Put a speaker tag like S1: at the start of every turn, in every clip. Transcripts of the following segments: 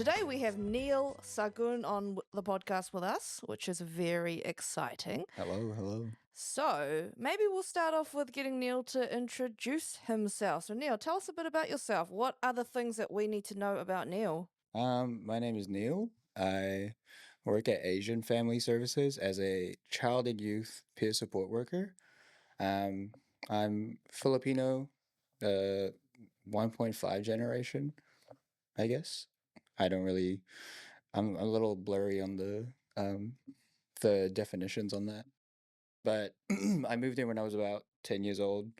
S1: Today we have Neil Sagun on the podcast with us, which is very exciting.
S2: Hello.
S1: So maybe we'll start off with getting Neil to introduce himself. So Neil, tell us a bit about yourself. What are the things that we need to know about Neil?
S2: My name is Neil. I work at Asian Family Services as a child and youth peer support worker. Um, I'm Filipino, uh, 1.5 generation, I guess. I don't really, I'm a little blurry on the definitions on that. But I moved in when I was about 10 years old.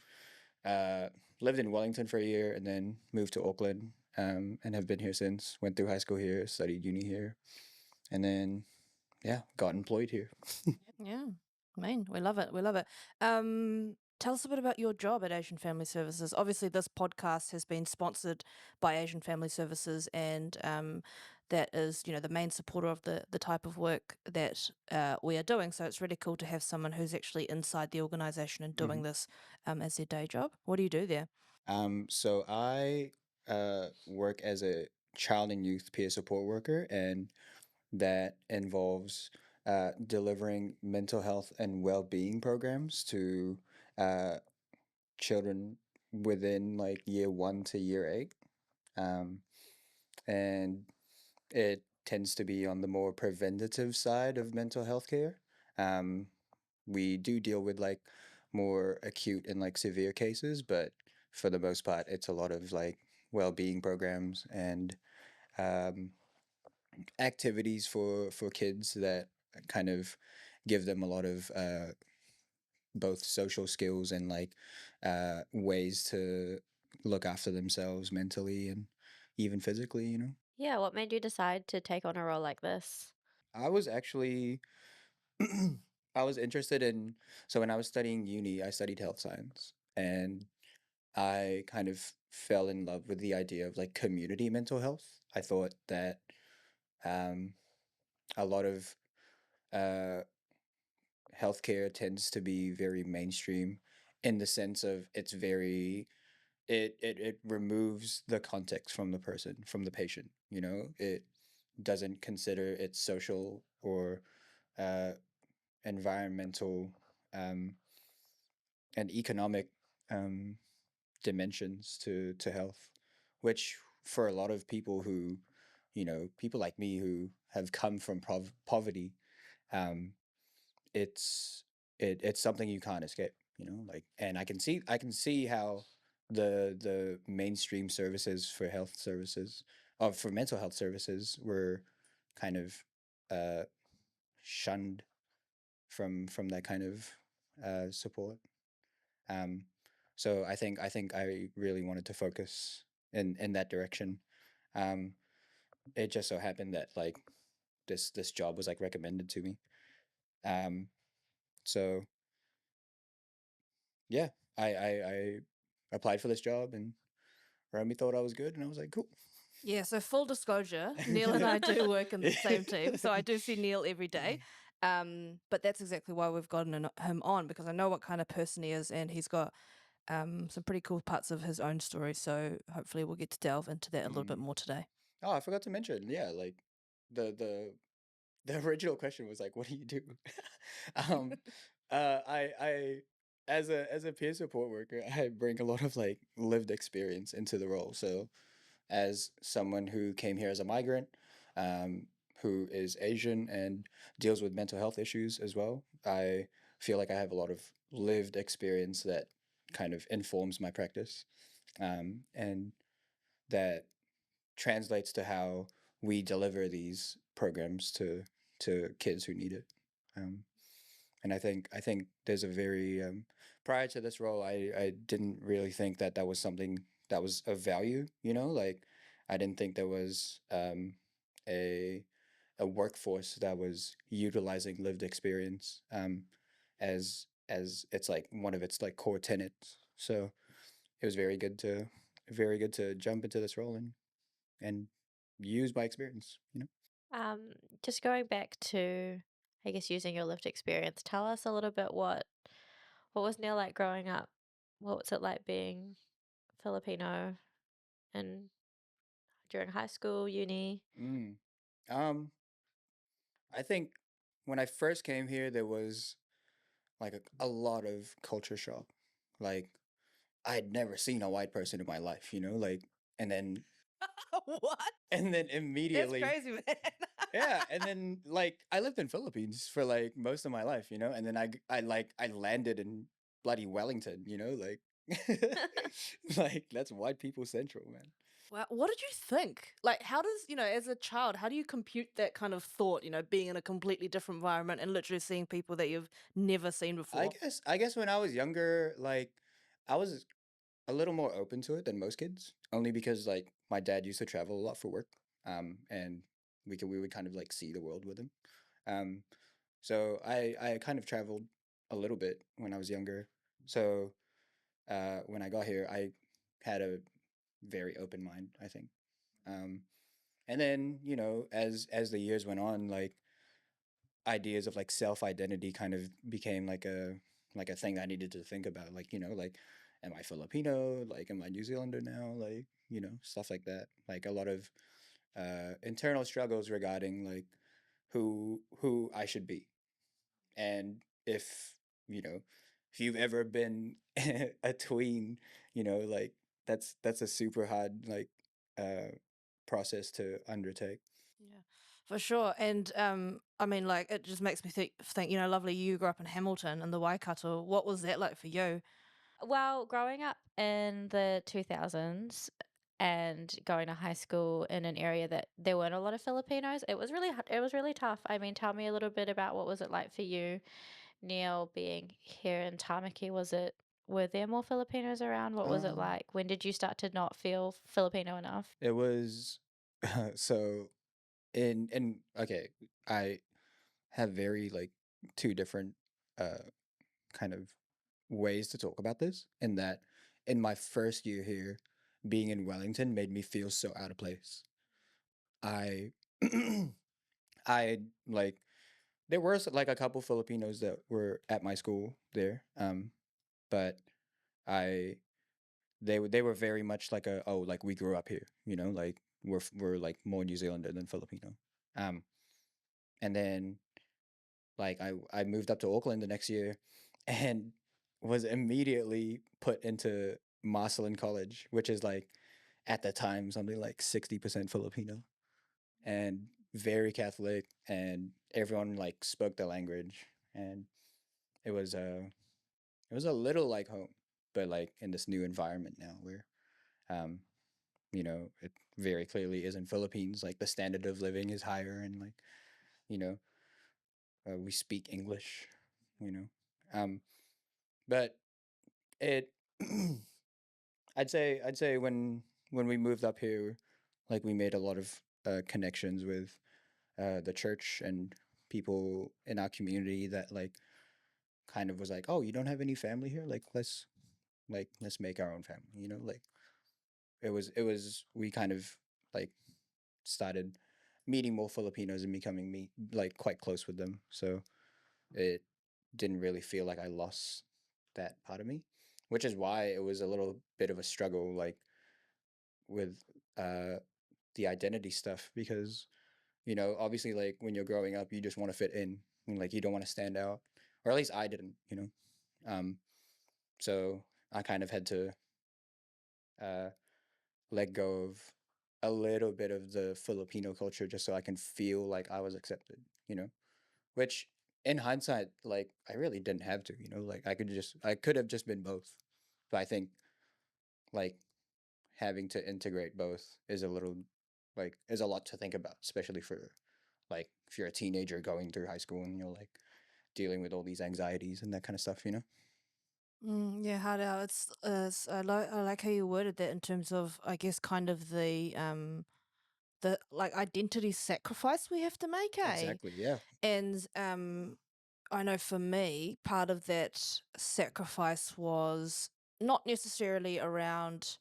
S2: Uh, Lived in Wellington for a year and then moved to Auckland, and have been here since. Went through high school here, studied uni here, and then, yeah, got employed here.
S1: Yeah, we love it. We love it. Tell us a bit about your job at Asian Family Services. Obviously, this podcast has been sponsored by Asian Family Services, and that is, the main supporter of the type of work that we are doing. So it's really cool to have someone who's actually inside the organization and doing this as their day job. What do you do there?
S2: So I work as a child and youth peer support worker, and that involves delivering mental health and well-being programs to uh, children within like year 1 to year 8. Um, and it tends to be on the more preventative side of mental health care. Um, we do deal with like more acute and like severe cases, but for the most part, it's a lot of like well-being programs and um, activities for kids that kind of give them a lot of both social skills and like ways to look after themselves mentally and even physically, you know.
S3: Yeah, what made you decide to take on a role like this?
S2: I was actually I was interested in, so when I was studying uni, I studied health science, and I kind of fell in love with the idea of like community mental health. I thought that um, a lot of uh, healthcare tends to be very mainstream in the sense of it's very it removes the context from the person, from the patient, you know. It doesn't consider its social or uh, environmental um, and economic um, dimensions to health, which for a lot of people who, people like me who have come from poverty, um, it's something you can't escape, like, and I can see how the mainstream services for health services, or for mental health services, were kind of uh, shunned from that kind of support. Um, so I think I really wanted to focus in that direction. Um, it just so happened that like this job was like recommended to me. Um, so yeah, I applied for this job, and Romy thought I was good, and I was like, cool.
S1: Yeah, so full disclosure, Neil and I do work in the same team, so I do see Neil every day. But that's exactly why we've gotten him on, because I know what kind of person he is, and he's got some pretty cool parts of his own story. So hopefully we'll get to delve into that a little bit more today.
S2: Oh, I forgot to mention, yeah, like the original question was like, what do you do? um, I as a peer support worker, I bring a lot of like lived experience into the role. So as someone who came here as a migrant, um, who is Asian and deals with mental health issues as well, I feel like I have a lot of lived experience that kind of informs my practice, and that translates to how we deliver these programs to kids who need it. Um, and I think there's a very prior to this role, I didn't really think that that was something that was of value. Like, I didn't think there was a a workforce that was utilizing lived experience as it's like one of its like core tenets. So it was very good to jump into this role and use my experience.
S3: Um, just going back to, I guess, using your lived experience, tell us a little bit what was Neil like growing up? What was it like being Filipino in during high school, uni?
S2: Mm. Um, I think when I first came here, there was like a lot of culture shock. Like I had never seen a white person in my life, you know, like, and then
S1: What?
S2: and then
S1: That's
S2: immediately,
S1: crazy, man.
S2: yeah, and then like I lived in Philippines for like most of my life, you know, and then I landed in bloody Wellington, you know, like like that's white people central, man.
S1: Wow, what did you think? Like, how does, as a child, how do you compute that kind of thought, being in a completely different environment and literally seeing people that you've never seen before?
S2: I guess when I was younger, like I was a little more open to it than most kids, only because like my dad used to travel a lot for work, and we would kind of like see the world with him. Um, so I kind of traveled a little bit when I was younger. So when I got here, I had a very open mind, I think. Um, and then you know, as the years went on, like ideas of like self identity kind of became like a thing I needed to think about. Like you know, like am I Filipino? Like am I New Zealander now? Like you know, stuff like that. Like a lot of internal struggles regarding like who I should be, and if you know if you've ever been a tween, you know, like that's a super hard like uh process to undertake.
S1: Yeah, for sure. And I mean, like, it just makes me think, lovely, you grew up in Hamilton and the Waikato. What was that like for you?
S3: Well, growing up in the 2000s and going to high school in an area that there weren't a lot of Filipinos, it was really tough. I mean, tell me a little bit about what was it like for you, Neil, being here in Tamaki. Were there more Filipinos around? What was it
S2: Um,
S3: like? When did you start to not feel Filipino enough?
S2: it was so in okay, I have very like two different uh kind of ways to talk about this, in that in my first year here, being in Wellington made me feel so out of place. I I like there were like a couple Filipinos that were at my school there, but I they were very much like a, oh, like we grew up here, you know, like we're like more New Zealander than Filipino. Um, and then like I moved up to Auckland the next year, and was immediately put into Marcelin College, which is like at the time something like 60% Filipino and very Catholic, and everyone like spoke the language, and it was it was a little like home, but like in this new environment now where um you know it very clearly isn't Philippines. Like the standard of living is higher, and like you know we speak English, you know, but it I'd say when we moved up here, like we made a lot of connections with the church and people in our community that like kind of was like, oh, you don't have any family here, like let's make our own family, you know, like it was we kind of like started meeting more Filipinos and becoming me like quite close with them, so it didn't really feel like I lost that part of me, which is why it was a little bit of a struggle like with uh the identity stuff, because you know obviously like when you're growing up you just want to fit in, and like you don't want to stand out, or at least I didn't, you know. um so I kind of had to uh let go of a little bit of the Filipino culture just so I can feel like I was accepted, you know, which in hindsight like I really didn't have to, you know, like I could have just been both, but I think like having to integrate both is a little like is a lot to think about, especially for like if you're a teenager going through high school and you're like dealing with all these anxieties and that kind of stuff, you know.
S1: Yeah, hard out. I like how you worded that in terms of, I guess, kind of the like identity sacrifice we have to make, eh?
S2: Exactly, yeah.
S1: And I know for me, part of that sacrifice was not necessarily around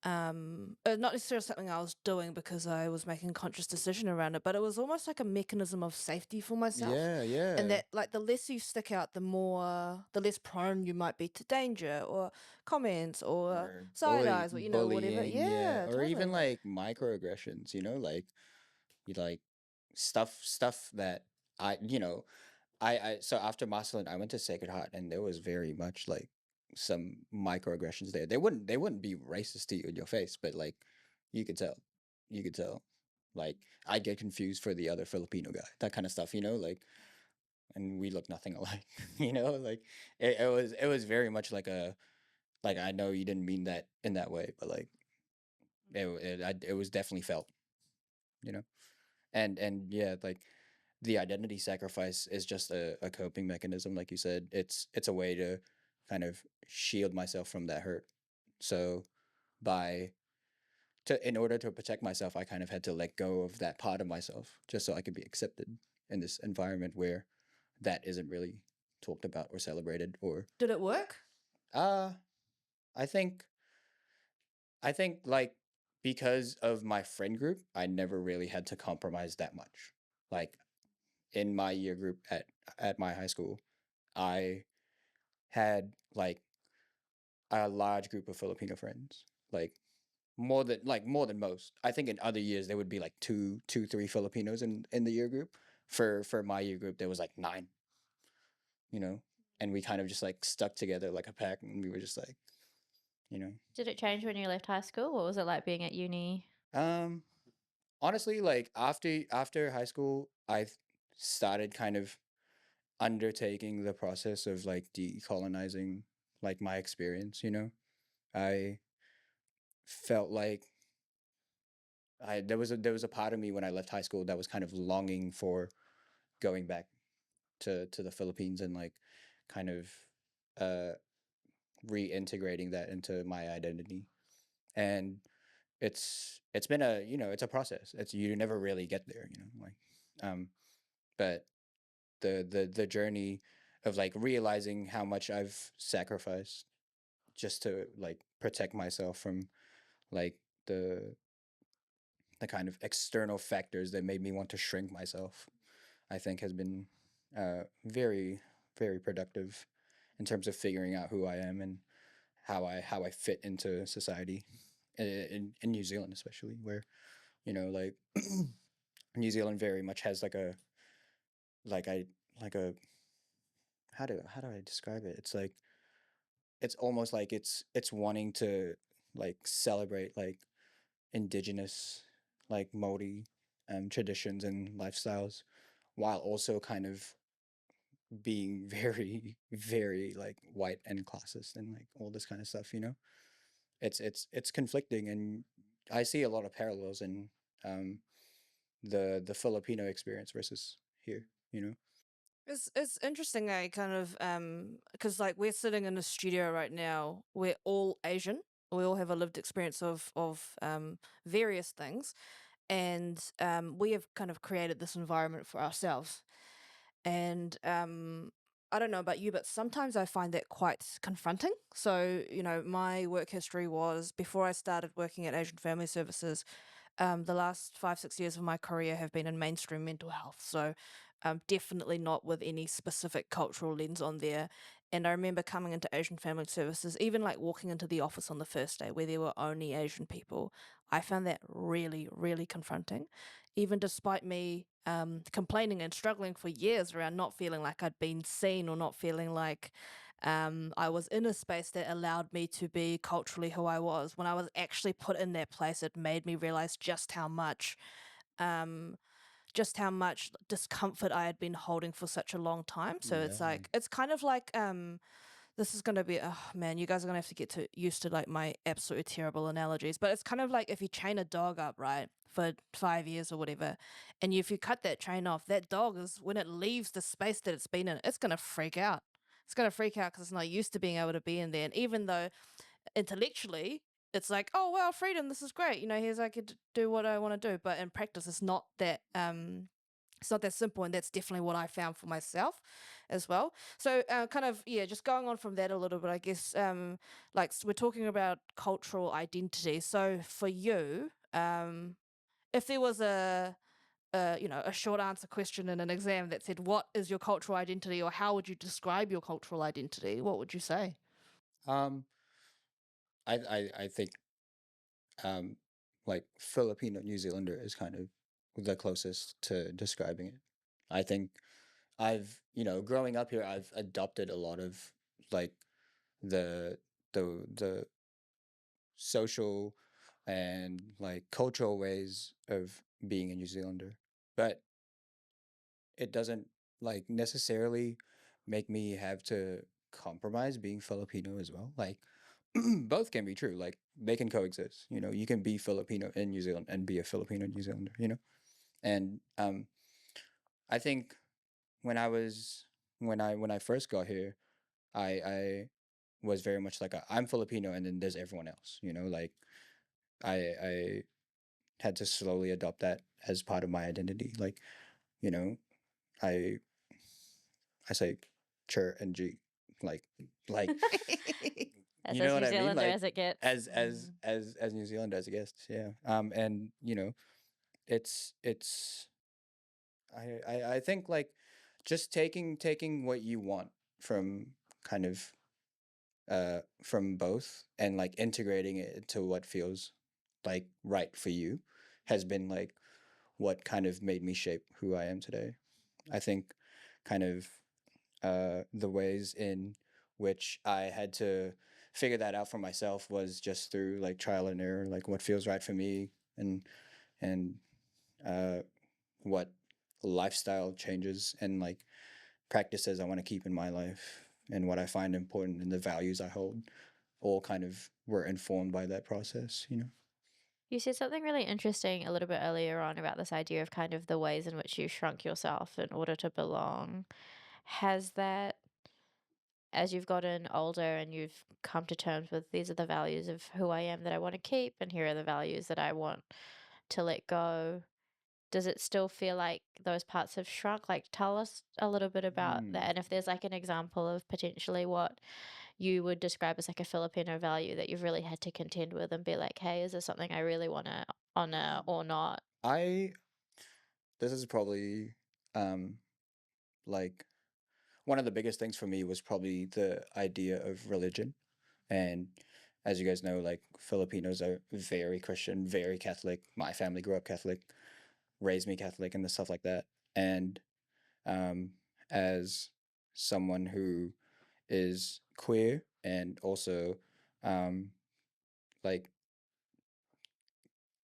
S1: not necessarily something I was doing because I was making a conscious decision around it, but it was almost like a mechanism of safety for myself.
S2: Yeah,
S1: And
S2: yeah.
S1: that, like, the less you stick out, the less prone you might be to danger or comments or
S2: Or
S1: side eyes or, whatever.
S2: bullying, yeah.
S1: Yeah,
S2: Or even
S1: totally.
S2: like microaggressions, like you like stuff that I you know I so after Marcelin I went to Sacred Heart, and there was very much like some microaggressions there. They wouldn't be racist to you in your face, but like you could tell. You could tell. Like I'd get confused for the other Filipino guy. That kind of stuff, like, and we look nothing alike. Like it was very much like like I know you didn't mean that in that way, but like it was definitely felt, you know. And yeah, like the identity sacrifice is just a coping mechanism, like you said. It's a way to kind of shield myself from that hurt. So by to in order to protect myself, I kind of had to let go of that part of myself just so I could be accepted in this environment where that isn't really talked about or celebrated. Or
S1: Did it work?
S2: uh I think like because of my friend group, I never really had to compromise that much. Like in my year group at my high school, I had like a large group of Filipino friends. Like more than most. I think in other years there would be like three Filipinos in the year group. For my year group there was like 9, and we kind of just like stuck together like a pack, and we were just like, you know.
S3: Did it change when you left high school? What was it like being at uni?
S2: Um Honestly, like after high school, I started kind of undertaking the process of like decolonizing like my experience. I felt like I there was a part of me when I left high school that was kind of longing for going back to the Philippines and like kind of uh reintegrating that into my identity. And it's been it's a process. It's You never really get there, like but the journey of like realizing how much I've sacrificed just to like protect myself from like the the kind of external factors that made me want to shrink myself, I think has been very, very productive in terms of figuring out who I am and how I fit into society in New Zealand, especially where like New Zealand very much has like a like I like a how do I describe it? It's like it's almost like it's wanting to like celebrate like indigenous like Maori traditions and lifestyles, while also kind of being very, very like white and classist and like all this kind of stuff. It's conflicting, and I see a lot of parallels in um the Filipino experience versus here.
S1: It's interesting, kind of, because like we're sitting in a studio right now. We're all Asian. We all have a lived experience of various things, and we have kind of created this environment for ourselves. And I don't know about you, but sometimes I find that quite confronting. So, my work history was before I started working at Asian Family Services. The last 5, 6 years of my career have been in mainstream mental health. So, definitely not with any specific cultural lens on there. And I remember coming into Asian Family Services, even like walking into the office on the first day where there were only Asian people. I found that really, really confronting. Even despite me complaining and struggling for years around not feeling like I'd been seen or not feeling like I was in a space that allowed me to be culturally who I was. When I was actually put in that place, it made me realize um, just how much discomfort I had been holding for such a long time. So
S2: Yeah.
S1: it's like it's kind of like this is gonna be, oh man, you guys are gonna have to get used to like my absolutely terrible analogies. But it's kind of like if you chain a dog up, right, for 5 years or whatever, and if you cut that chain off, that dog is when it leaves the space that it's been in, it's gonna freak out. It's gonna freak out because it's not used to being able to be in there. And even though intellectually it's like, oh well, freedom, this is great. Here's I get to do what I want to do. But in practice, it's not that It's not that simple, and that's definitely what I found for myself as well. So kind of, yeah, just going on from that a little bit, I guess, like we're talking about cultural identity. So for you, if there was a short answer question in an exam that said, what is your cultural identity, or how would you describe your cultural identity, what would you say?
S2: Um, I think um, like Filipino New Zealander is kind of the closest to describing it. I think growing up here, I've adopted a lot of like the the social and like cultural ways of being a New Zealander, but it doesn't like necessarily make me have to compromise being Filipino as well. Like both can be true. Like they can coexist. You know, you can be Filipino in New Zealand and be a Filipino New Zealander. You know, and I think when I was when I first got here, I was very much like I'm Filipino, and then there's everyone else. You know, like I had to slowly adopt that as part of my identity. Like you know, I I say chur and g, like like
S3: That's
S2: you know
S3: as
S2: what
S3: New
S2: I mean?
S3: Zealander
S2: Like
S3: as it gets.
S2: as New Zealand as a guest, yeah. And you know, it's I think like just taking what you want from kind of from both and like integrating it into what feels like right for you has been like what kind of made me shape who I am today. I think kind of the ways in which I had to figure that out for myself was just through like trial and error, like what feels right for me and and uh, what lifestyle changes and like practices I want to keep in my life and what I find important and the values I hold all kind of were informed by that process, you know?
S3: You said something really interesting a little bit earlier on about this idea of kind of the ways in which you shrunk yourself in order to belong. Has that, as you've gotten older and you've come to terms with these are the values of who I am that I want to keep, and here are the values that I want to let go, does it still feel like those parts have shrunk? Like, tell us a little bit about that.
S2: Mm.
S3: And if there's like an example of potentially what you would describe as like a Filipino value that you've really had to contend with and be like, hey, is this something I really want to honor or not?
S2: I this is probably um like one of the biggest things for me was probably the idea of religion. And as you guys know, like Filipinos are very Christian, very Catholic. My family grew up Catholic, raised me Catholic, and the stuff like that. And um, as someone who is queer and also um, like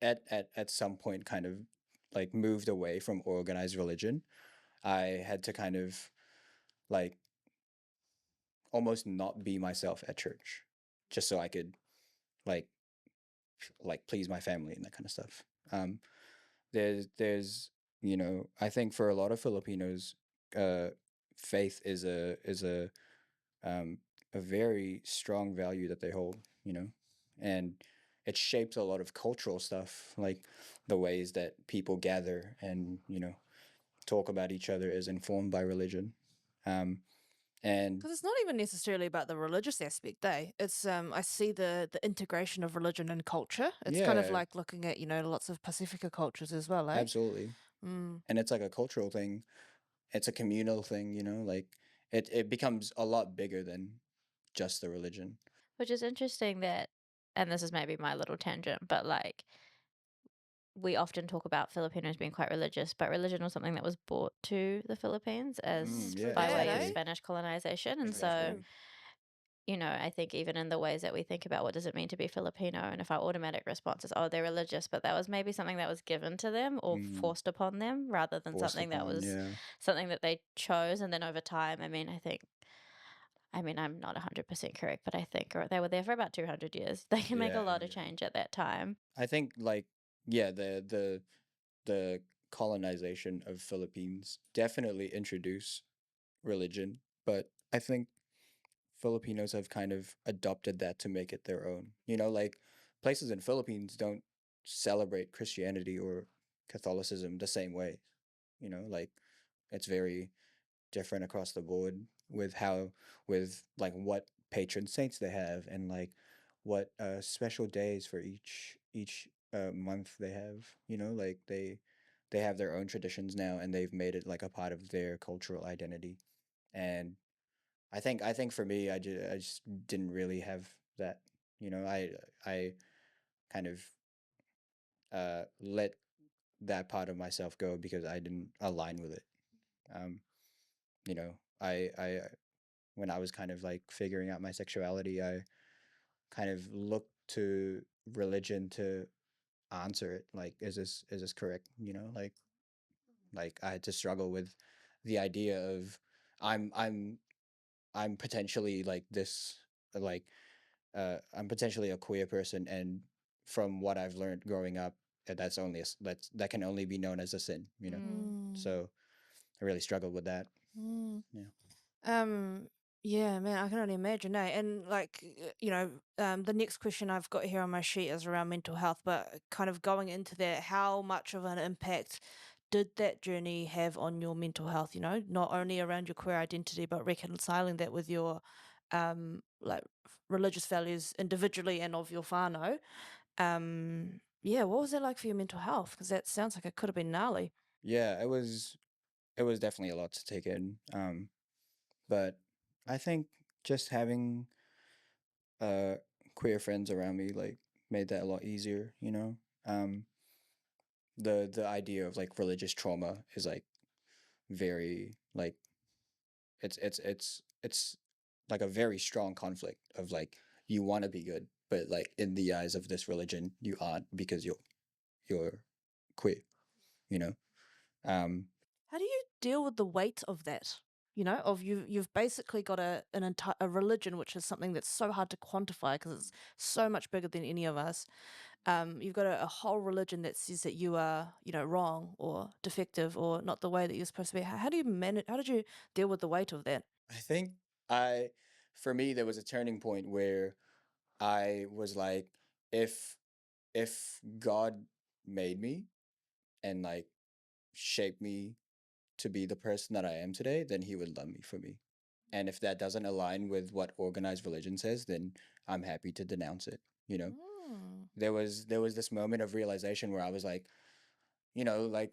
S2: at some point kind of like moved away from organized religion, I had to kind of like almost not be myself at church just so I could like please my family and that kind of stuff. Um, there's you know I think for a lot of Filipinos, uh, faith um, a very strong value that they hold. You know, and it shapes a lot of cultural stuff like the ways that people gather and talk about each other is informed by religion. Um, and
S1: Because it's not even necessarily about the religious aspect, eh? It's I see the integration of religion and culture. It's kind of
S2: yeah,
S1: like looking at lots of Pacifica cultures as well, eh?
S2: absolutely.
S1: Mm.
S2: And it's like a cultural thing. It's a communal thing. Like it becomes a lot bigger than just the religion.
S3: Which is interesting that, and this is maybe my little tangent, but like we often talk about Filipinos being quite religious, but religion was something that was brought to the Philippines as
S1: True
S2: Yeah,
S3: by
S1: that,
S3: way of
S1: eh?
S2: exactly.
S3: Spanish colonization. And so,
S2: Exactly.
S1: True.
S3: I think even in the ways that we think about what does it mean to be Filipino, and if our automatic response is, oh, they're religious, but that was maybe something that was given to them or
S2: Mm,
S3: forced upon them rather than
S2: forced
S3: something that
S2: upon.
S3: was
S2: Yeah.
S3: something that they chose. And then over time, I'm not 100% correct, but I think or they were there for about 200 years. They can make a
S2: Yeah.
S3: lot of
S2: Yeah.
S3: change at that time.
S2: I think like yeah, the colonization of Philippines definitely introduced religion, but I think Filipinos have kind of adopted that to make it their own. Like places in Philippines don't celebrate Christianity or Catholicism the same way. like it's very different across the board with like what patron saints they have, and like what special days for each month they have. Like they have their own traditions now, and they've made it like a part of their cultural identity. And I think for me, I just didn't really have that. I kind of let that part of myself go because I didn't align with it. Um, you know, I when I was kind of like figuring out my sexuality, I kind of looked to religion to answer it. Like, is this correct? Like I had to struggle with the idea of I'm I'm I'm potentially like this, like I'm potentially a queer person, and from what I've learned growing up, that can only be known as a sin.
S1: Mm.
S2: So I really struggled with that.
S1: Mm.
S2: Yeah.
S1: Um, yeah, man, I can only imagine, eh? And like, the next question I've got here on my sheet is around mental health, but kind of going into that, how much of an impact did that journey have on your mental health? Not only around your queer identity, but reconciling that with your, like religious values individually and of your whānau. Yeah, what was that like for your mental health? Because that sounds like it could have been gnarly.
S2: Yeah, it was definitely a lot to take in. But I think just having uh queer friends around me like made that a lot easier. Um, the idea of like religious trauma is like very like it's like a very strong conflict of like you want to be good, but like in the eyes of this religion you aren't because you're queer. you know um
S1: How do you deal with the weight of that? Of you've basically got a religion, which is something that's so hard to quantify because it's so much bigger than any of us. You've got a whole religion that says that you are, wrong or defective or not the way that you're supposed to be. How do you manage? How did you deal with the weight of that?
S2: I think I for me there was a turning point where I was like, if God made me and like shaped me to be the person that I am today, then he would love me for me. And if that doesn't align with what organized religion says, then I'm happy to denounce it. You know,
S1: Mm.
S2: there was this moment of realization where I was like, like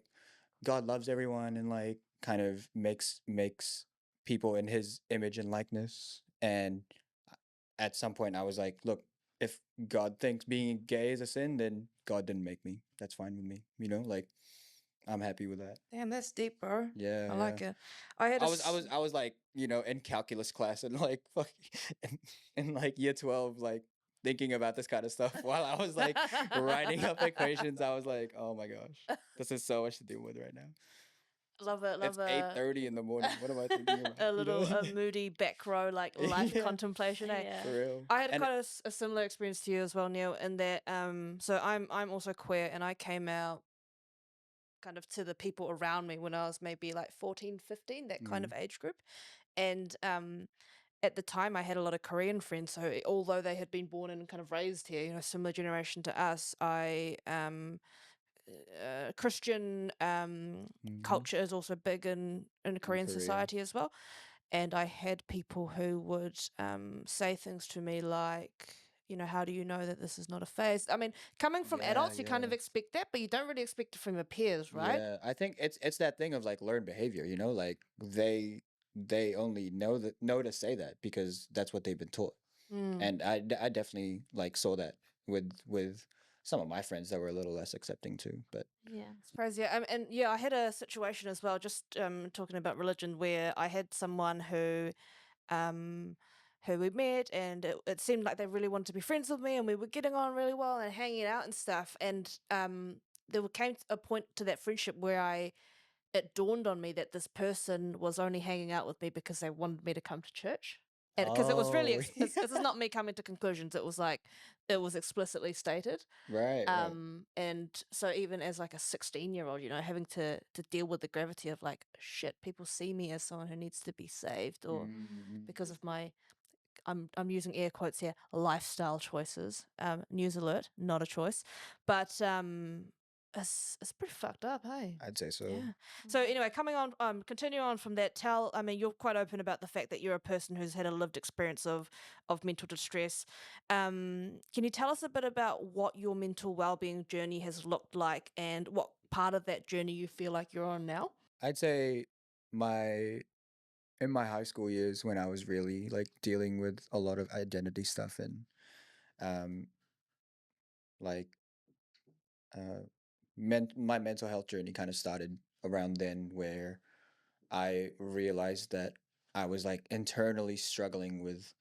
S2: God loves everyone and like kind of makes people in his image and likeness. And at some point I was like, look, if God thinks being gay is a sin, then God didn't make me. That's fine with me. Like I'm happy with that.
S1: Damn, that's deep, bro.
S2: Yeah,
S1: I
S2: yeah.
S1: like it. I had
S2: I was I was I was like, in calculus class and like fuck in like year 12, like thinking about this kind of stuff while I was like writing up equations. I was like, oh my gosh, this is so much to deal with right now.
S1: love it.
S2: It's
S1: Love a
S2: 8:30 in the morning. What am I thinking about?
S1: a little a moody back row like life
S2: Yeah,
S1: contemplation. Eh?
S3: Yeah.
S2: for real.
S1: I had
S2: And
S1: quite a similar experience to you as well, Neil, in that so I'm also queer and I came out kind of to the people around me when I was maybe like 14, 15, that kind
S2: mm,
S1: of age group. And at the time I had a lot of Korean friends, so although they had been born and kind of raised here, similar generation to us, I Christian
S2: mhm,
S1: culture is also big in
S2: in
S1: Korean
S2: Korea.
S1: society as well. And I had people who would say things to me like, how do you know that this is not a phase? I mean, coming from
S2: Yeah,
S1: adults, you kind
S2: yeah.
S1: of expect that, but you don't really expect it from your peers, right?
S2: Yeah, I think it's that thing of like learned behavior, like they only know to say that because that's what they've been taught.
S1: Mm.
S2: And I definitely like saw that with some of my friends that were a little less accepting too. But
S3: Yeah.
S1: I suppose, yeah. And yeah, I had a situation as well, just talking about religion, where I had someone um, who we met, and it seemed like they really wanted to be friends with me, and we were getting on really well and hanging out and stuff. And came a point to that friendship where it dawned on me that this person was only hanging out with me because they wanted me to come to church. And because it was really,
S2: oh,
S1: this is not me coming to conclusions. It was like, it was explicitly stated.
S2: right.
S1: And so even as like a 16-year-old, having to deal with the gravity of like, shit, people see me as someone who needs to be saved, or
S2: Mm,
S1: because of my, I'm using air quotes here, lifestyle choices. News alert, not a choice. But It's pretty fucked up, hey?
S2: I'd say so.
S1: Yeah. So anyway, coming on, continue on from that. I mean, you're quite open about the fact that you're a person who's had a lived experience of mental distress. Can you tell us a bit about what your mental well-being journey has looked like, and what part of that journey you feel like you're on now?
S2: I'd say my in my high school years when I was really like dealing with a lot of identity stuff and um like my mental health journey kind of started around then, where I realized that I was like internally struggling with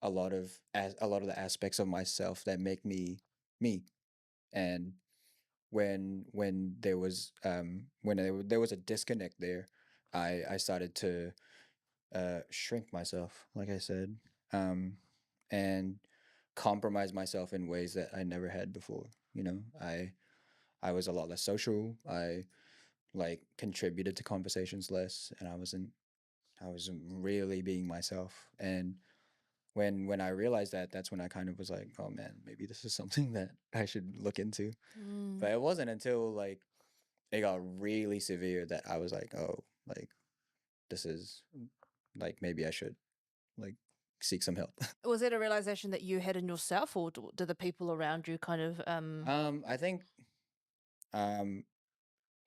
S2: a lot of the aspects of myself that make me me. And when there was a disconnect there, I started to shrink myself, like I said, um, and compromise myself in ways that I never had before. You know, I was a lot less social. I like contributed to conversations less, and I wasn't really being myself. And when I realized that, that's when I kind of was like, oh man, maybe this is something that I should look into. But it wasn't until like it got really severe that I was like, oh, like this is like maybe I should like seek some help.
S1: Was it a realization that you had in yourself, or did the people around you kind of
S2: I think um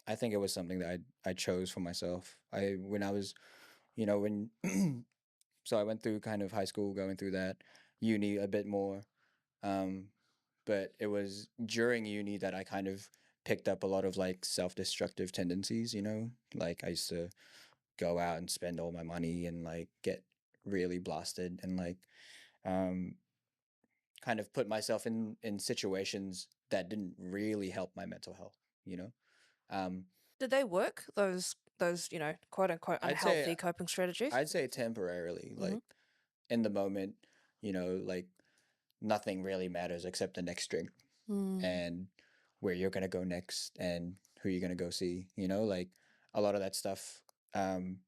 S2: I think it was something that I chose for myself. I when I was, you know, when so I went through kind of high school, going through that, uni a bit more. Um but it was during uni that I kind of picked up a lot of like self-destructive tendencies, you know? Like I used to go out and spend all my money and like get really blasted and like um kind of put myself in situations that didn't really help my mental health, you know? Um
S1: did they work, those quote unquote
S2: I'd say
S1: unhealthy coping strategies?
S2: temporarily,
S1: Mm-hmm.
S2: like in the moment, like nothing really matters except the next drink and where you're gonna go next and who you're gonna go see, like a lot of that stuff. Um,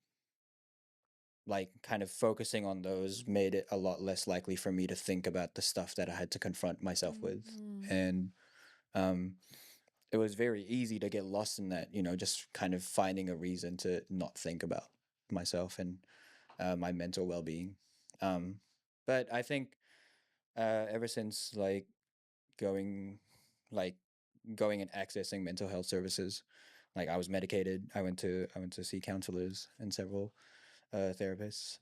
S2: like kind of focusing on those made it a lot less likely for me to think about the stuff that I had to confront myself with. And um, it was very easy to get lost in that, just kind of finding a reason to not think about myself and my mental well being. Um, but I think ever since going, like going and accessing mental health services, like I was medicated. I went to see counselors and several therapists.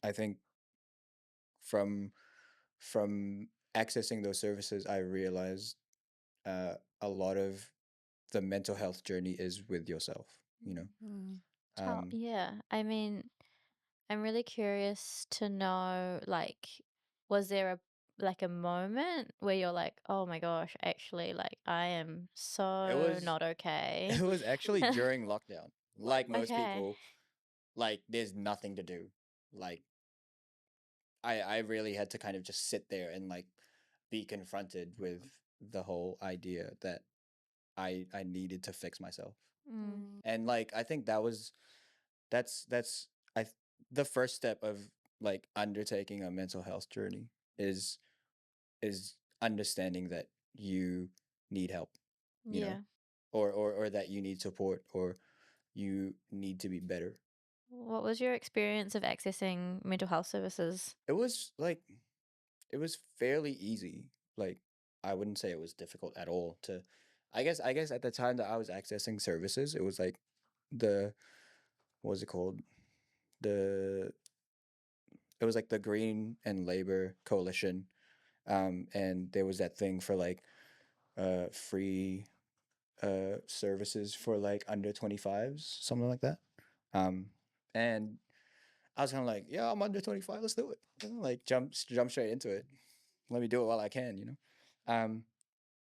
S2: I think from from accessing those services, I realized a lot of the mental health journey is with yourself. You know, um,
S3: Yeah, I mean, I'm really curious to know, like, was there a moment where you're like, oh my gosh, actually, like, I am
S2: it
S3: so
S2: was
S3: not okay.
S2: it was actually during lockdown. Like most
S3: Okay.
S2: people, like there's nothing to do. Like I really had to kind of just sit there and like be confronted with the whole idea that I needed to fix myself.
S3: Mm,
S2: And like I think that's I th- the first step of like undertaking a mental health journey is is understanding that you need help, you know,
S3: yeah.
S2: or that you need support or you need to be better.
S3: What was your experience of accessing mental health services?
S2: It was like it was fairly easy. Like I wouldn't say it was difficult at all to I guess at the time that I was accessing services, it was like the what was it called? The it was like the Green and Labor Coalition. And there was that thing for like free services for like under 25s, something like that. Um and I was kind of like, yeah, I'm under 25, let's do it. Like jump straight into it. Let me do it while I can, Um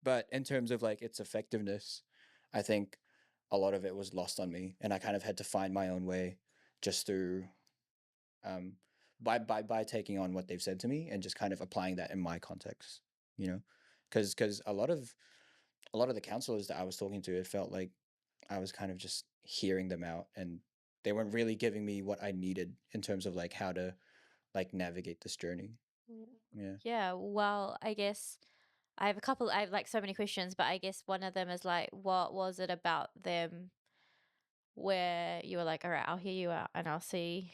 S2: but in terms of like its effectiveness, I think a lot of it was lost on me, and I kind of had to find my own way just through um, by taking on what they've said to me and just kind of applying that in my context, you know, because a lot of the counselors that I was talking to, it felt like I was kind of just hearing them out, and they weren't really giving me what I needed in terms of like how to like navigate this journey. Yeah.
S3: Yeah, well, I guess I have a couple. I have like so many questions, but I guess one of them is like, what was it about them where you were like, all right, I'll hear you out and I'll see,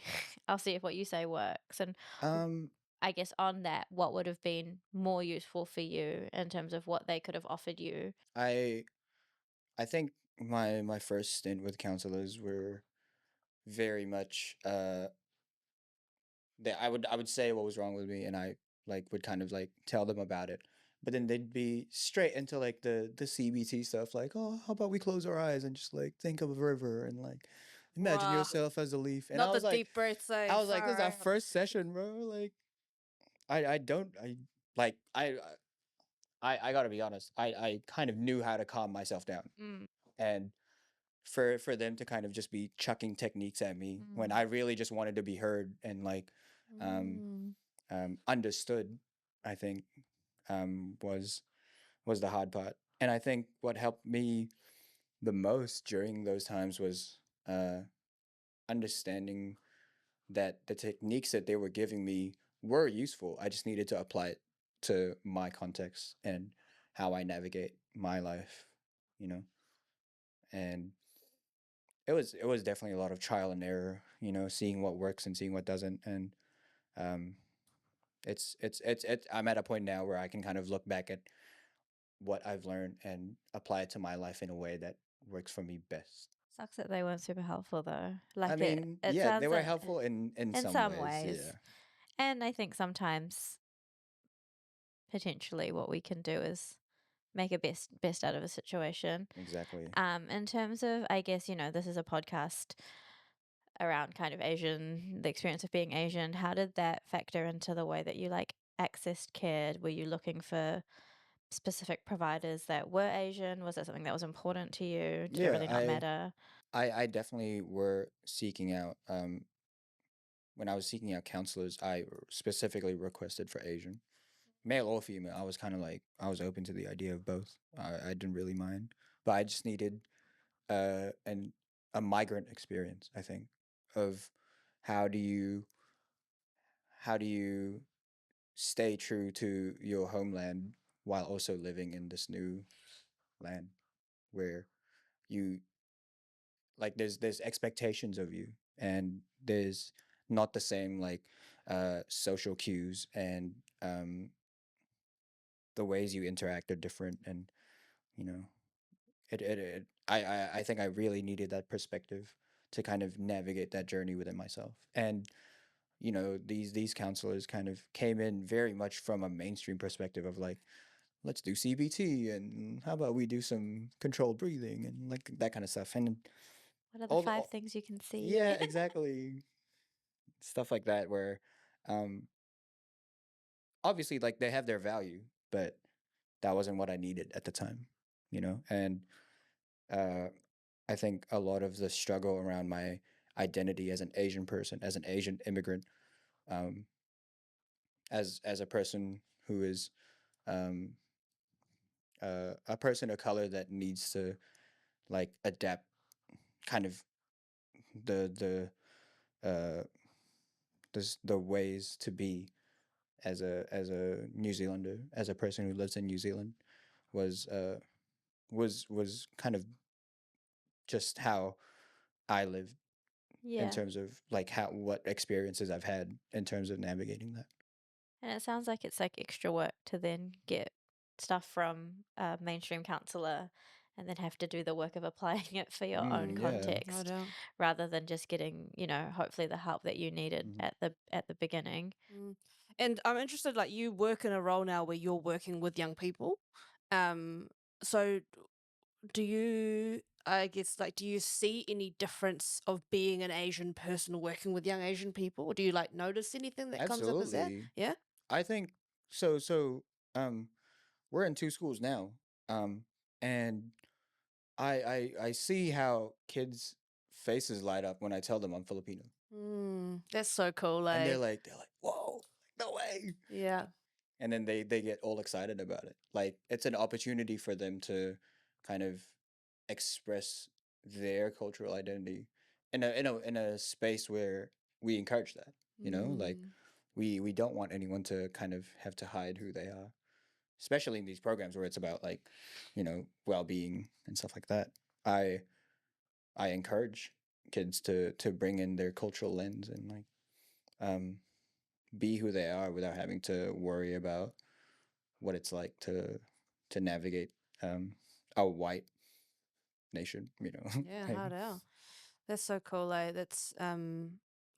S3: I'll see if what you say works. And
S2: Um,
S3: I guess on that, what would have been more useful for you in terms of what they could have offered you?
S2: I I think my first stint with counselors were very much that I would say what was wrong with me, and I like would kind of like tell them about it. But then they'd be straight into like the CBT stuff, like, oh, how about we close our eyes and just like think of a river and like imagine
S1: Bruh.
S2: yourself as a leaf. And
S1: Not the deep breaths, eh?
S2: I was like, this is
S1: Far
S2: our
S1: out.
S2: first session, bro. Like, I don't I like I gotta be honest. I kind of knew how to calm myself down,
S3: Mm,
S2: and for them to kind of just be chucking techniques at me when
S3: mm,
S2: I really just wanted to be heard and like um
S1: Mm.
S2: understood, I think was the hard part. And I think what helped me the most during those times was uh, understanding that the techniques that they were giving me were useful. I just needed to apply it to my context and how I navigate my life, you know. And it was definitely a lot of trial and error, seeing what works and seeing what doesn't. And um, it's I'm at a point now where I can kind of look back at what I've learned and apply it to my life in a way that works for me best.
S3: sucks that they weren't super helpful though.
S2: I
S3: Like
S2: mean,
S3: it
S2: yeah, they
S3: sounds
S2: were
S3: like
S2: helpful in
S3: in
S2: some
S3: some
S2: ways.
S3: ways.
S2: Yeah,
S3: And I think sometimes potentially what we can do is make a best out of a situation.
S2: exactly.
S3: In terms of, I guess, this is a podcast around kind of Asian, the experience of being Asian. How did that factor into the way that you like accessed care? Were you looking for specific providers that were Asian? Was that something that was important to you? Did it
S2: Yeah,
S3: really not matter?
S2: I definitely were seeking out when I was seeking out counselors, specifically requested for Asian, male or female. I was kind of like I was open to the idea of both. I didn't really mind, but I just needed an a migrant experience, I think, of how do you how do you stay true to your homeland while also living in this new land where you like there's expectations of you, and there's not the same like social cues, and the ways you interact are different. And you know I think I really needed that perspective to kind of navigate that journey within myself. And these counselors kind of came in very much from a mainstream perspective of like, let's do CBT, and how about we do some controlled breathing and like that kind of stuff. And
S3: What are the
S2: all,
S3: five
S2: all
S3: things you can see?
S2: yeah, exactly, stuff like that where um obviously like they have their value, but that wasn't what I needed at the time, and uh I think a lot of the struggle around my identity as an Asian person, as an Asian immigrant, um as a person who is um a person of color that needs to like adapt kind of the uh the ways to be as a New Zealander, as a person who lives in New Zealand, was was kind of just how I live in
S3: Yeah.
S2: terms of like how what experiences I've had in terms of navigating that.
S3: And it sounds like it's like extra work to then get stuff from a mainstream counselor and then have to do the work of applying it for your own
S2: Yeah.
S1: No
S3: context
S1: doubt.
S3: rather than just getting, hopefully the help that you needed
S2: Hmm.
S3: at the beginning.
S1: Mm. And I'm interested, like you work in a role now where you're working with young people. So do you, I guess, like, do you see any difference of being an Asian person working with young Asian people? Or do you like notice anything that comes up as that?
S2: Absolutely.
S1: Yeah.
S2: I think so. So, we're in two schools now, and I see how kids' faces light up when I tell them I'm Filipino,
S1: That's so cool,
S2: and
S1: eh?
S2: they're like, whoa, no way,
S1: Yeah.
S2: and then they get all excited about it. Like it's an opportunity for them to kind of express their cultural identity in a space where we encourage that. Like
S1: Mm.
S2: we don't want anyone to kind of have to hide who they are. especially in these programs where it's about like, well-being and stuff like that. I encourage kids to bring in their cultural lens and like um be who they are without having to worry about what it's like to navigate a white nation,
S1: Yeah,
S2: Like,
S1: hard out. That's so cool, That's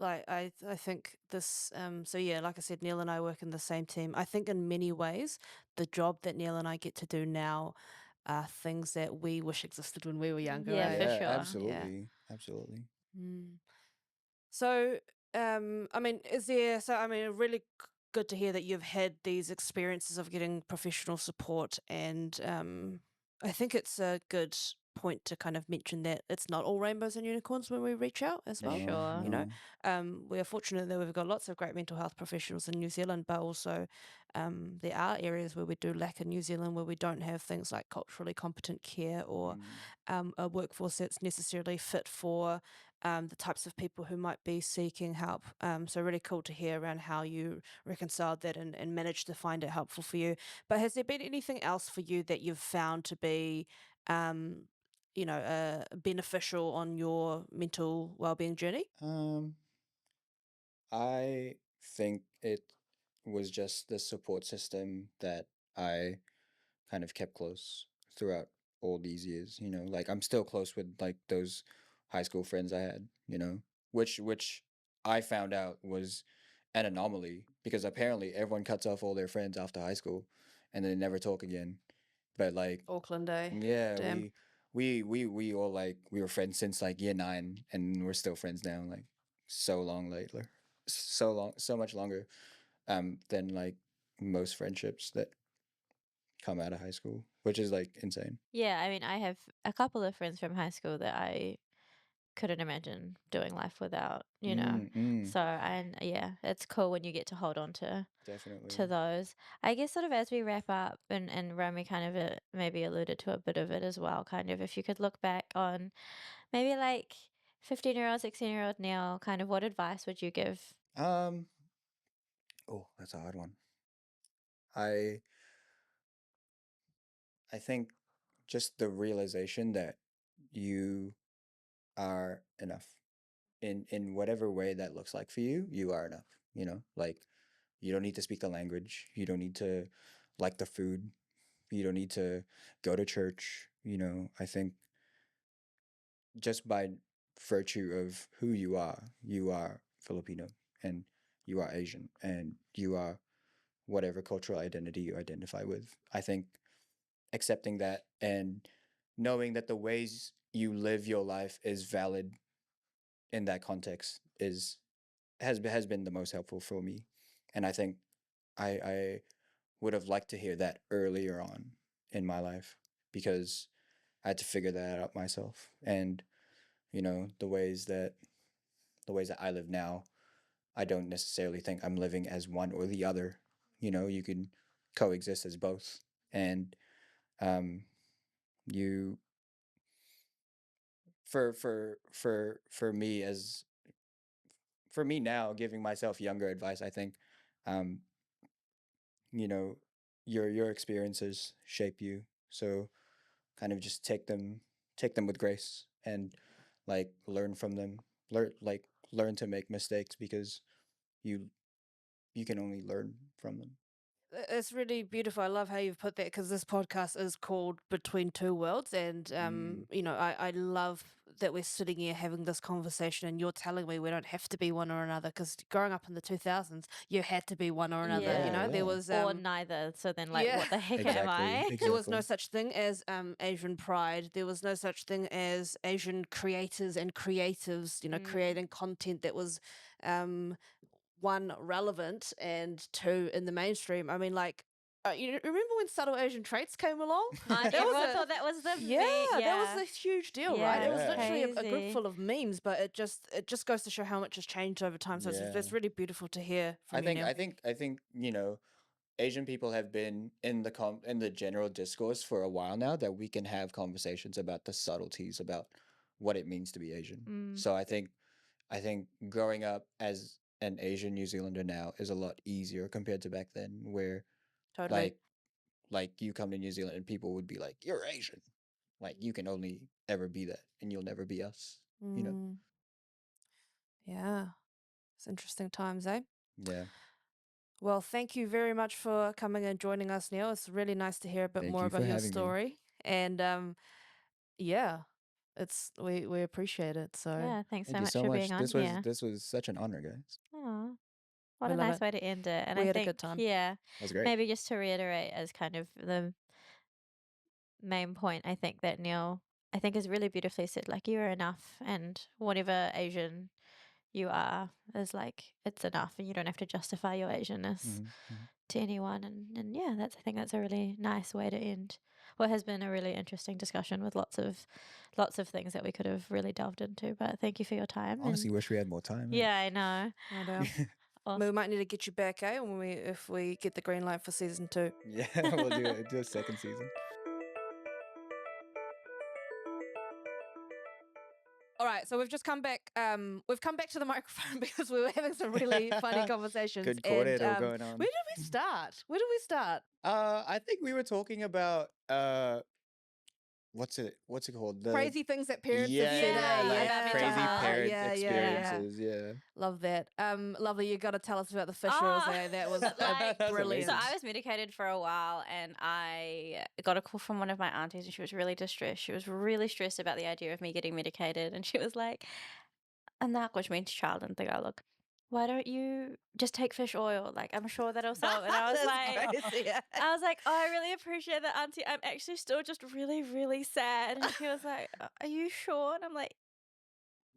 S1: like I think this so yeah, like I said, Neil and I work in the same team. I think in many ways the job that Neil and I get to do now are things that we wish existed when we were younger,
S3: Yeah, for
S2: yeah,
S3: sure.
S1: Yeah.
S2: absolutely.
S1: Mm. So, I mean, I mean, really good to hear that you've had these experiences of getting professional support. And I think it's a good point to kind of mention that it's not all rainbows and unicorns when we reach out as
S3: For
S1: well.
S2: No,
S3: sure.
S1: You know,
S2: no.
S1: we are fortunate that we've got lots of great mental health professionals in New Zealand, but also there are areas where we do lack in New Zealand where we don't have things like culturally competent care or a workforce that's necessarily fit for the types of people who might be seeking help. So really cool to hear around how you reconciled that and managed to find it helpful for you. But has there been anything else for you that you've found to be, um, beneficial on your mental well-being journey?
S2: Um, I think it was just the support system that I kind of kept close throughout all these years, like I'm still close with like those high school friends I had, which I found out was an anomaly because apparently everyone cuts off all their friends after high school and then they never talk again. But like,
S1: Auckland Day.
S2: yeah,
S1: Damn.
S2: we all like we were friends since like year 9 and we're still friends now, like so long later. So much longer than like most friendships that come out of high school, which is like insane.
S3: Yeah, I mean, I have a couple of friends from high school that I couldn't imagine doing life without, you know.
S2: Mm,
S3: So, and yeah, it's cool when you get to hold on to
S2: definitely.
S3: those. I guess sort of as we wrap up, and Romy kind of maybe alluded to a bit of it as well, kind of if you could look back on maybe like 15-year-old, 16-year-old Neil, kind of what advice would you give?
S2: Um, oh, that's a hard one. I I think just the realization that you are enough in whatever way that looks like for you. You are enough. Like you don't need to speak the language. You don't need to like the food. You don't need to go to church. I think just by virtue of who you are Filipino and you are Asian and you are whatever cultural identity you identify with. I think accepting that and knowing that the ways you live your life is valid in that context has been the most helpful for me. And I think I would have liked to hear that earlier on in my life because I had to figure that out myself. And the ways that I live now, I don't necessarily think I'm living as one or the other. You can coexist as both. And um you for me as for me now giving myself younger advice, I think um you know your experiences shape you. So kind of just take them with grace and like learn from them. Learn to make mistakes because you you can only learn from them.
S1: It's really beautiful. I love how you've put that because this podcast is called Between Two Worlds. And,
S2: Mm,
S1: I love that we're sitting here having this conversation and you're telling me we don't have to be one or another because growing up in the 2000s, you had to be one or another.
S3: Yeah.
S1: There
S2: yeah,
S1: was,
S3: Or neither. So then, like,
S1: yeah.
S3: what the heck am
S2: exactly,
S3: I?
S1: There was no
S2: exactly.
S1: such thing as Asian pride. There was no such thing as Asian creators and creatives,
S3: Mm.
S1: creating content that was um, one relevant and two in the mainstream. I mean, like, you remember when subtle Asian traits came along? That was
S3: Everyone
S1: a
S3: thought that was the
S1: yeah, that was
S3: Yeah.
S1: a huge deal, right?
S3: Yeah,
S1: It was
S3: it's
S2: Yeah,
S1: literally a group
S3: crazy.
S1: full of memes, but it just goes to show how much has changed over time. So
S2: yeah.
S1: it's really beautiful to hear
S2: I
S1: from you
S2: think
S1: now.
S2: I think I think Asian people have been in the general discourse for a while now that we can have conversations about the subtleties about what it means to be Asian.
S3: Mm.
S2: So I think growing up as an Asian New Zealander now is a lot easier compared to back then where
S1: Totally.
S2: like like you come to New Zealand and people would be like, "You're Asian." Like you can only ever be that, and you'll never be us. You know?
S1: Mm, yeah. It's interesting times, eh?
S2: Yeah.
S1: Well, thank you very much for coming and joining us, Neil. It's really nice to hear a bit
S2: Thank
S1: more
S2: you for
S1: about your
S2: having me.
S1: story. And yeah, it's we appreciate it. So
S3: Yeah, thanks
S2: Thank
S3: so
S2: you
S3: much
S2: so
S3: for
S2: much.
S3: being on here.
S2: This was such an honor, guys.
S3: Oh, what
S1: we
S3: a
S1: love
S3: nice
S1: it.
S3: way to end it. And
S1: We
S3: I
S1: had a
S3: think,
S1: good time.
S3: yeah,
S2: That was great.
S3: maybe just to reiterate as kind of the main point, I think that Neil, I think is really beautifully said, like, you are enough, and whatever Asian you are is like, it's enough, and you don't have to justify your Asianness
S2: Mm-hmm.
S3: to anyone. And yeah, I think that's a really nice way to end what has been a really interesting discussion with lots of things that we could have really delved into. But thank you for your time.
S2: Honestly,
S3: And
S2: wish we had more time.
S3: yeah, I know.
S1: I know.
S3: Awesome.
S1: We might need to get you back, eh? If we get the green light for season 2.
S2: Yeah, we'll do a second season.
S1: All right, so we've just come back. We've come back to the microphone because we were having some really funny conversations.
S2: Good
S1: and
S2: cordial going on.
S1: where did we start?
S2: I think we were talking about what's it called?
S1: Crazy things that parents
S2: yeah,
S1: have said.
S3: yeah,
S1: eh?
S2: like
S3: about
S2: crazy
S3: mental health.
S2: parent
S1: yeah.
S2: experiences. Yeah.
S1: Love that. Lovely. You got to tell us about the fish
S3: Oh,
S1: oils. Eh? That was
S3: like,
S2: That's
S1: brilliant.
S3: So I was medicated for a while, and I got a call from one of my aunties, and she was really distressed. She was really stressed about the idea of me getting medicated, and she was like, anak, which means child in Tagalog, why don't you just take fish oil? Like, I'm sure that'll solve. And I was like,
S1: That's crazy.
S3: I was like, oh, I really appreciate that, auntie. I'm actually still just really, really sad. And she was like, are you sure? And I'm like,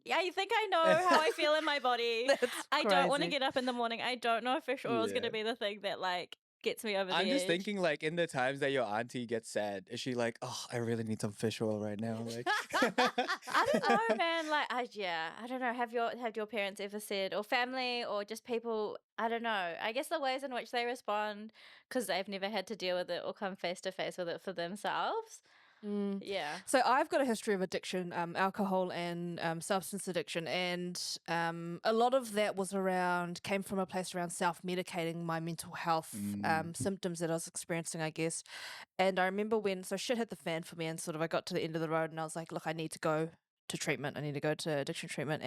S3: yeah, you think I know how I feel in my body.
S1: That's
S3: I don't want to
S1: crazy.
S3: get up in the morning. I don't know if fish oil is going
S2: Yeah.
S3: to be the thing that like gets me over the
S2: I'm just
S3: edge.
S2: thinking, like, in the times that your auntie gets sad, is she like, oh, I really need some fish oil right now? Like,
S3: I don't know, man. Like, I don't know. Have your parents ever said, or family, or just people? I don't know. I guess the ways in which they respond, because they've never had to deal with it or come face to face with it for themselves.
S1: Mm.
S3: Yeah.
S1: So I've got a history of addiction, alcohol and substance addiction, and a lot of that came from a place around self-medicating my mental health symptoms that I was experiencing, I guess. And I remember so shit hit the fan for me, and sort of I got to the end of the road, and I was like, look, I need to go to treatment. I need to go to addiction treatment,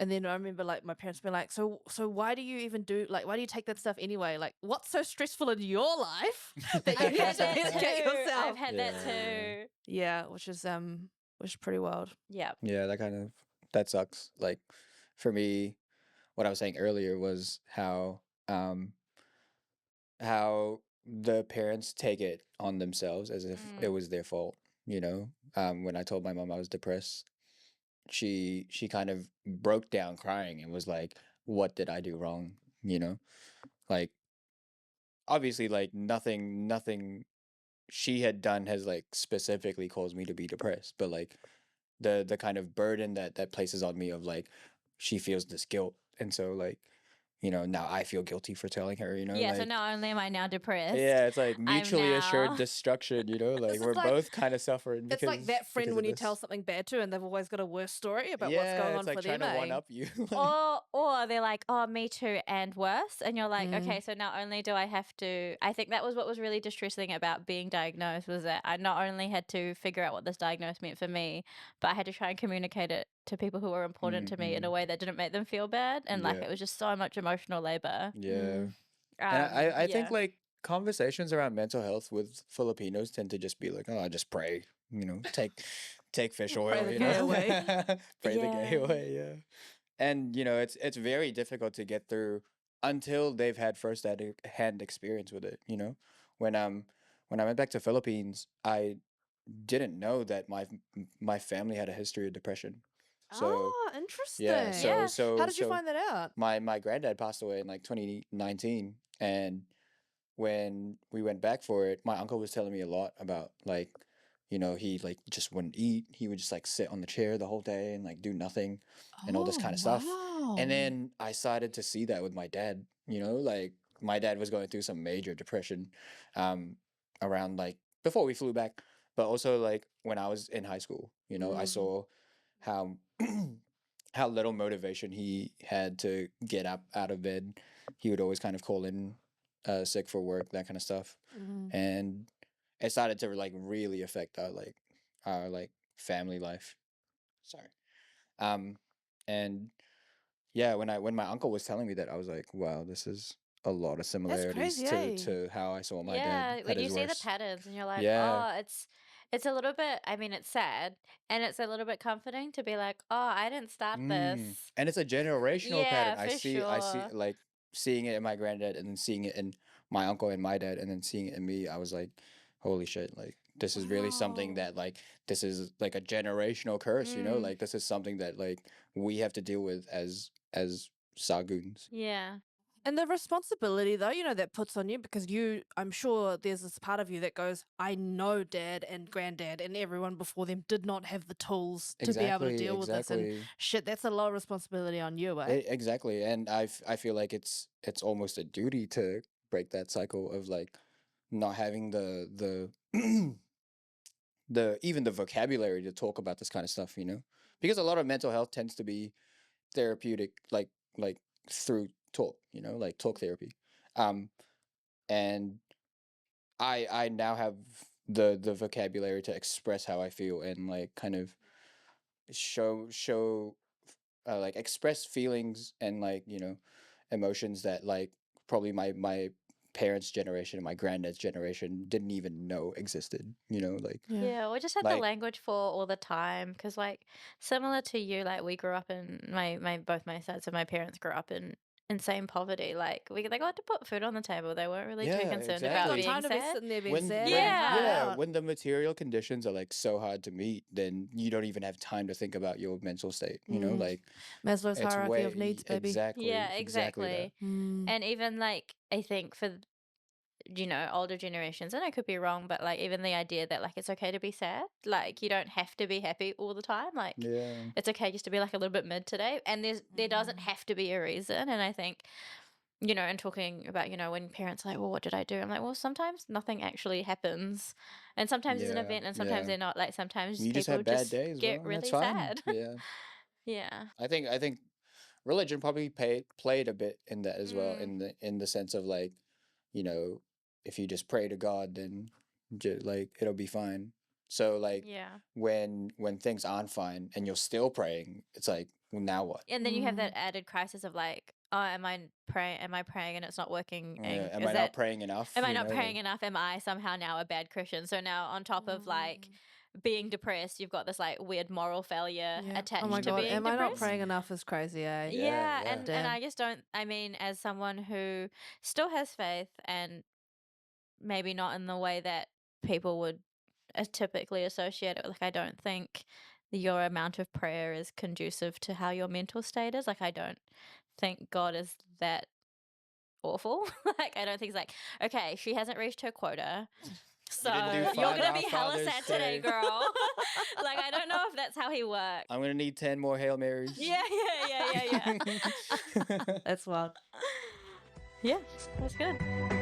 S1: and then I remember like my parents being like, so why do you even why do you take that stuff anyway? Like, what's so stressful in your life that you
S3: I've
S1: have
S3: had
S1: to
S3: that
S1: medicate
S3: too.
S1: yourself?
S3: I've had that too.
S1: Yeah, which is pretty wild.
S3: Yeah.
S2: yeah, that sucks. Like, for me, what I was saying earlier was how the parents take it on themselves as if it was their fault. You know, when I told my mom I was depressed, she kind of broke down crying and was like, "What did I do wrong?" You know, like obviously, like nothing she had done has like specifically caused me to be depressed, but like the kind of burden that places on me of like she feels this guilt, and so like now I feel guilty for telling her,
S3: Yeah. So
S2: like
S3: not only am I now depressed,
S2: yeah, it's like
S3: I'm
S2: mutually assured
S3: now.
S2: destruction, like
S1: This is
S2: we're
S1: like
S2: both kind of suffering
S1: it's like that friend
S2: because
S1: when
S2: of
S1: you tell
S2: this.
S1: something bad to, and they've always got a worse story about what's going
S2: Yeah,
S1: on
S2: it's like
S1: for
S2: trying
S1: them.
S2: to one
S1: Eh?
S2: up you. Like,
S3: Or they're like, oh, me too, and worse. And you're like,
S1: Mm.
S3: okay, so not only do I have to, I think that was what was really distressing about being diagnosed, was that I not only had to figure out what this diagnosis meant for me, but I had to try and communicate it to people who were important to me in a way that didn't make them feel bad. And like,
S2: Yeah.
S3: it was just so much emotional labor.
S2: Yeah. And I think like conversations around mental health with Filipinos tend to just be like, oh, I just pray, take fish
S1: Pray
S2: oil,
S1: the gay away.
S2: pray the gay
S3: Yeah.
S2: away, yeah. And it's very difficult to get through until they've had hand experience with it. When when I went back to Philippines, I didn't know that my family had a history of depression. So
S1: Interesting.
S2: yeah,
S1: How did you find that out?
S2: my granddad passed away in like 2019, and when we went back for it, my uncle was telling me a lot about like, he like just wouldn't eat. He would just like sit on the chair the whole day and like do nothing and all this kind of stuff. And then I started to see that with my dad, like my dad was going through some major depression around like before we flew back, but also like when I was in high school, I saw how how little motivation he had to get up out of bed. He would always kind of call in sick for work, that kind of stuff,
S1: Mhm.
S2: and it started to like really affect our like family life. Sorry. Um, and yeah, when my uncle was telling me that, I was like, wow, this is a lot of
S1: That's
S2: similarities
S1: crazy, eh?
S2: to how I saw my dad
S3: Yeah,
S2: at
S3: when you
S2: his
S3: see the
S2: worst.
S3: patterns and you're like,
S2: Yeah.
S3: oh, it's a little bit, I mean, it's sad and it's a little bit comforting to be like, oh, I didn't start
S2: Mm.
S3: this.
S2: And it's a generational pattern.
S3: Yeah, for
S2: I see
S3: sure.
S2: like seeing it in my granddad and then seeing it in my uncle and my dad and then seeing it in me. I was like, holy shit, like this is really something
S1: Wow.
S2: that like this is like a generational curse, you know?
S3: Mm,
S2: Like this is something that like we have to deal with as Saguns.
S3: yeah.
S1: And the responsibility, though, that puts on you because I'm sure there's this part of you that goes, I know dad and granddad and everyone before them did not have the tools to be able to
S2: Exactly,
S1: deal with this. And
S2: exactly.
S1: shit, that's a lot of responsibility on you, eh?
S2: Exactly. And I feel like it's almost a duty to break that cycle of like not having the the even the vocabulary to talk about this kind of stuff, you know? Because a lot of mental health tends to be therapeutic like through talk, you know, like talk therapy. Um and I now have the vocabulary to express how I feel and like kind of show like express feelings and like, you know, emotions that like probably my parents' generation and my granddad's generation didn't even know existed, you know,
S1: Yeah.
S3: Yeah, we just had the
S2: like
S3: language for all the time because, like, similar to you, like we grew up in my both my sides of my parents grew up in insane poverty. Like they got to put food on the table. They weren't really too
S2: yeah,
S3: concerned
S1: They ain't
S3: about
S1: got
S2: exactly.
S3: being
S1: time to be
S3: sad.
S1: sitting there being sad,
S2: When
S1: working hard
S3: Yeah.
S2: yeah,
S1: out.
S2: when the material conditions are like so hard to meet, then you don't even have time to think about your mental state, you know,
S1: Mm.
S2: like
S1: Maslow's
S2: it's
S1: hierarchy of needs, baby.
S3: Yeah,
S2: exactly that.
S3: exactly.
S1: Mm.
S3: And even like I think for older generations, and I could be wrong, but like even the idea that like it's okay to be sad, like you don't have to be happy all the time. Like
S2: Yeah.
S3: it's okay just to be like a little bit mid today, and there doesn't have to be a reason. And I think and talking about when parents are like, well, what did I do? I'm like, well, sometimes nothing actually happens, and sometimes it's an
S2: Yeah.
S3: event, and sometimes
S2: Yeah.
S3: they're not. Like sometimes
S2: You just
S3: people
S2: have bad
S3: just
S2: days,
S3: get
S2: well, that's
S3: really
S2: fine.
S3: sad.
S2: Yeah.
S3: Yeah.
S2: I think religion probably played a bit in that as well
S3: Mm,
S2: in the sense of like, you know, if you just pray to God, then like it'll be fine. So like
S3: yeah.
S2: when things aren't fine and you're still praying, it's like, well, now what?
S3: And then you have that
S1: Mm.
S3: added crisis of like, oh, am I praying? Am I praying and it's not working?
S2: Yeah,
S3: And
S2: am
S3: is
S2: I not
S3: that
S2: praying enough?
S3: am I
S2: You
S3: not
S2: know, like
S3: praying enough? Am I somehow now a bad Christian? So now on top of like
S1: Mm.
S3: being depressed, you've got this like weird moral failure
S1: Yeah. Oh my
S3: attached to
S1: God.
S3: being
S1: Am I not
S3: depressed.
S1: praying enough is crazy, eh?
S2: yeah,
S3: Yeah,
S2: yeah.
S3: and
S1: Damn.
S3: I just don't. I mean, as someone who still has faith and maybe not in the way that people would typically associate it with, like I don't think your amount of prayer is conducive to how your mental state is. Like I don't think God is that awful. Like I don't think it's like, okay, she hasn't reached her quota.
S2: You didn't do
S3: So you're
S2: five
S3: gonna
S2: Our
S3: be hella
S2: Fathers
S3: sad today,
S2: today.
S3: girl. Like I don't know if that's how he works.
S2: I'm gonna need 10 more Hail Marys.
S3: Yeah, yeah, yeah, yeah, yeah.
S1: That's wild.
S3: Yeah, that's good.